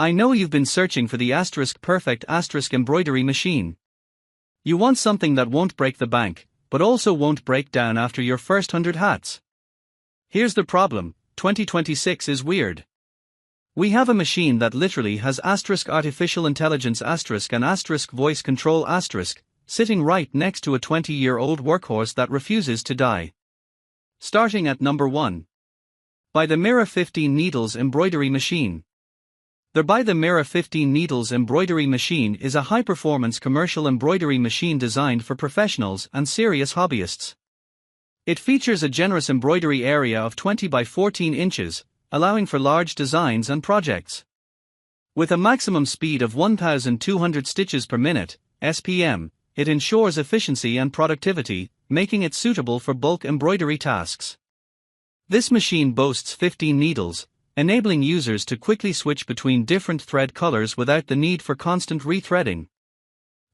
I know you've been searching for the *perfect embroidery machine. You want something that won't break the bank, but also won't break down after your first 100 hats. Here's the problem: 2026 is weird. We have a machine that literally has artificial intelligence and voice control sitting right next to a 20-year-old workhorse that refuses to die. Starting at number 1. By the Mira 15 Needles Embroidery Machine. The By the Mira 15 Needles Embroidery Machine is a high-performance commercial embroidery machine designed for professionals and serious hobbyists. It features a generous embroidery area of 20 by 14 inches, allowing for large designs and projects. With a maximum speed of 1,200 stitches per minute, (SPM), it ensures efficiency and productivity, making it suitable for bulk embroidery tasks. This machine boasts 15 needles, enabling users to quickly switch between different thread colors without the need for constant rethreading.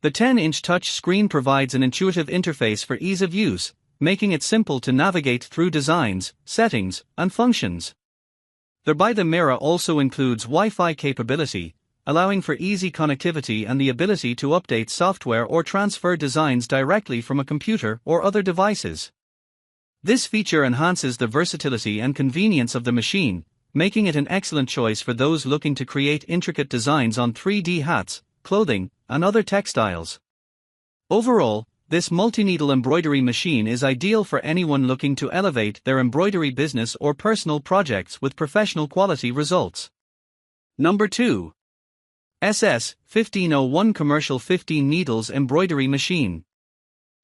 The 10-inch touch screen provides an intuitive interface for ease of use, making it simple to navigate through designs, settings, and functions. The By the Mira also includes Wi-Fi capability, allowing for easy connectivity and the ability to update software or transfer designs directly from a computer or other devices. This feature enhances the versatility and convenience of the machine, making it an excellent choice for those looking to create intricate designs on 3D hats, clothing, and other textiles. Overall, this multi-needle embroidery machine is ideal for anyone looking to elevate their embroidery business or personal projects with professional quality results. Number 2. SS-1501 Commercial 15 Needles Embroidery Machine.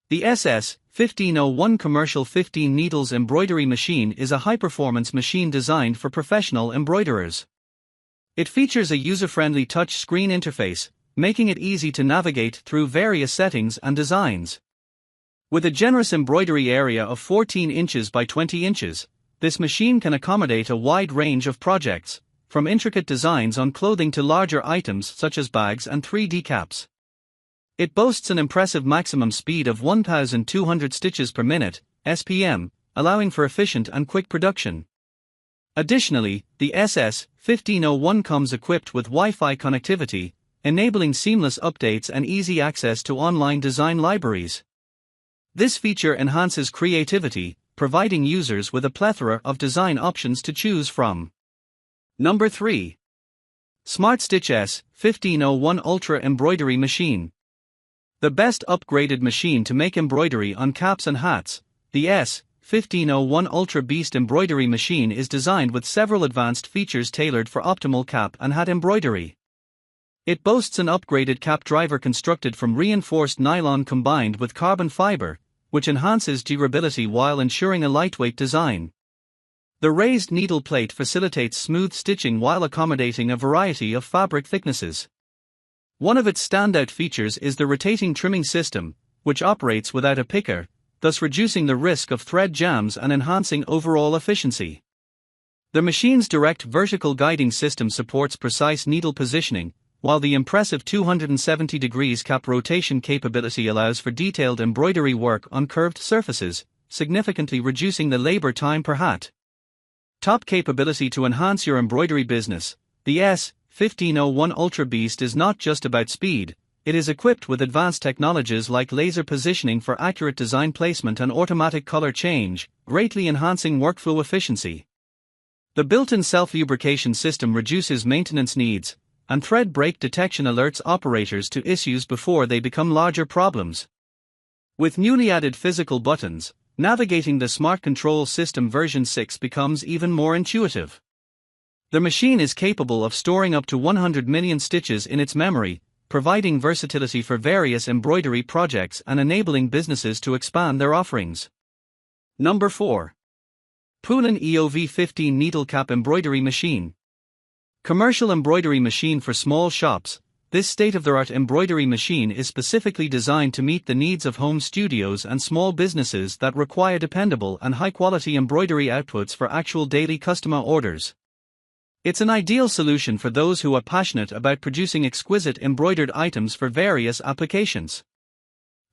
The SS-1501 Commercial 15 Needles Embroidery Machine is a high-performance machine designed for professional embroiderers. It features a user-friendly touch screen interface, making it easy to navigate through various settings and designs. With a generous embroidery area of 14 inches by 20 inches, this machine can accommodate a wide range of projects, from intricate designs on clothing to larger items such as bags and 3D caps. It boasts an impressive maximum speed of 1,200 stitches per minute, (SPM), allowing for efficient and quick production. Additionally, the SS-1501 comes equipped with Wi-Fi connectivity, enabling seamless updates and easy access to online design libraries. This feature enhances creativity, providing users with a plethora of design options to choose from. Number 3. Smartstitch S-1501 Ultra Embroidery Machine. The best upgraded machine to make embroidery on caps and hats, the S-1501 Ultra Beast Embroidery Machine is designed with several advanced features tailored for optimal cap and hat embroidery. It boasts an upgraded cap driver constructed from reinforced nylon combined with carbon fiber, which enhances durability while ensuring a lightweight design. The raised needle plate facilitates smooth stitching while accommodating a variety of fabric thicknesses. One of its standout features is the rotating trimming system, which operates without a picker, thus reducing the risk of thread jams and enhancing overall efficiency. The machine's direct vertical guiding system supports precise needle positioning, while the impressive 270 degrees cap rotation capability allows for detailed embroidery work on curved surfaces, significantly reducing the labor time per hat. Top capability to enhance your embroidery business. The S-1501 Ultra Beast is not just about speed, it is equipped with advanced technologies like laser positioning for accurate design placement and automatic color change, greatly enhancing workflow efficiency. The built-in self-lubrication system reduces maintenance needs, and thread break detection alerts operators to issues before they become larger problems. With newly added physical buttons, navigating the Smart Control System version 6 becomes even more intuitive. The machine is capable of storing up to 100 million stitches in its memory, providing versatility for various embroidery projects and enabling businesses to expand their offerings. Number 4. POOLIN EOV 15 Needle Cap Embroidery Machine. Commercial embroidery machine for small shops. This state-of-the-art embroidery machine is specifically designed to meet the needs of home studios and small businesses that require dependable and high-quality embroidery outputs for actual daily customer orders. It's an ideal solution for those who are passionate about producing exquisite embroidered items for various applications.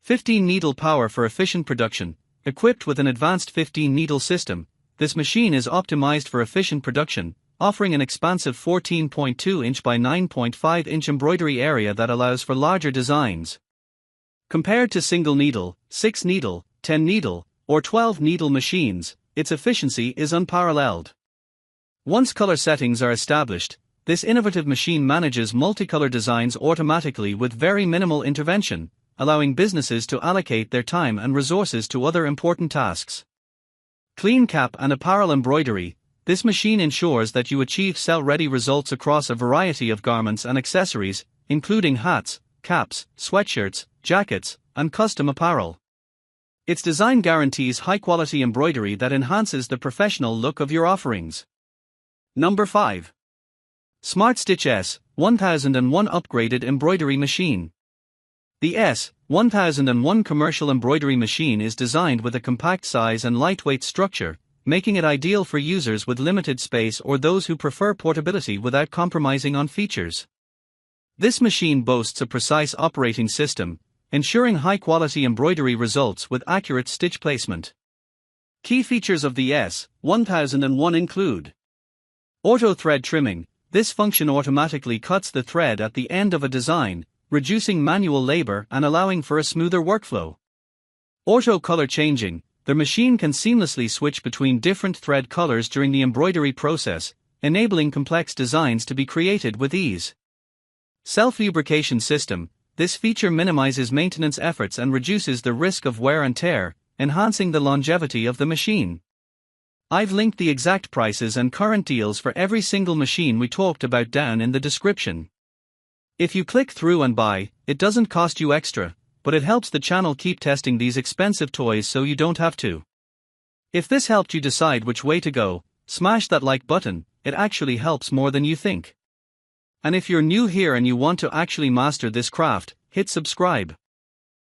15 needle power for efficient production. Equipped with an advanced 15 needle system, this machine is optimized for efficient production, offering an expansive 14.2 inch by 9.5 inch embroidery area that allows for larger designs. Compared to single needle, 6 needle, 10 needle, or 12 needle machines, its efficiency is unparalleled. Once color settings are established, this innovative machine manages multicolor designs automatically with very minimal intervention, allowing businesses to allocate their time and resources to other important tasks. Clean cap and apparel embroidery. This machine ensures that you achieve sell-ready results across a variety of garments and accessories, including hats, caps, sweatshirts, jackets, and custom apparel. Its design guarantees high-quality embroidery that enhances the professional look of your offerings. Number 5. Smartstitch S1001 Upgraded Embroidery Machine. The S1001 commercial embroidery machine is designed with a compact size and lightweight structure, making it ideal for users with limited space or those who prefer portability without compromising on features. This machine boasts a precise operating system, ensuring high-quality embroidery results with accurate stitch placement. Key features of the S1001 include auto thread trimming. This function automatically cuts the thread at the end of a design, reducing manual labor and allowing for a smoother workflow. Auto color changing. The machine can seamlessly switch between different thread colors during the embroidery process, enabling complex designs to be created with ease. Self-lubrication system. This feature minimizes maintenance efforts and reduces the risk of wear and tear, enhancing the longevity of the machine. I've linked the exact prices and current deals for every single machine we talked about down in the description. If you click through and buy, it doesn't cost you extra, but it helps the channel keep testing these expensive toys so you don't have to. If this helped you decide which way to go, smash that like button. It actually helps more than you think. And if you're new here and you want to actually master this craft, hit subscribe.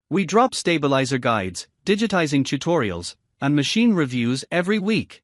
We drop stabilizer guides, digitizing tutorials, and machine reviews every week.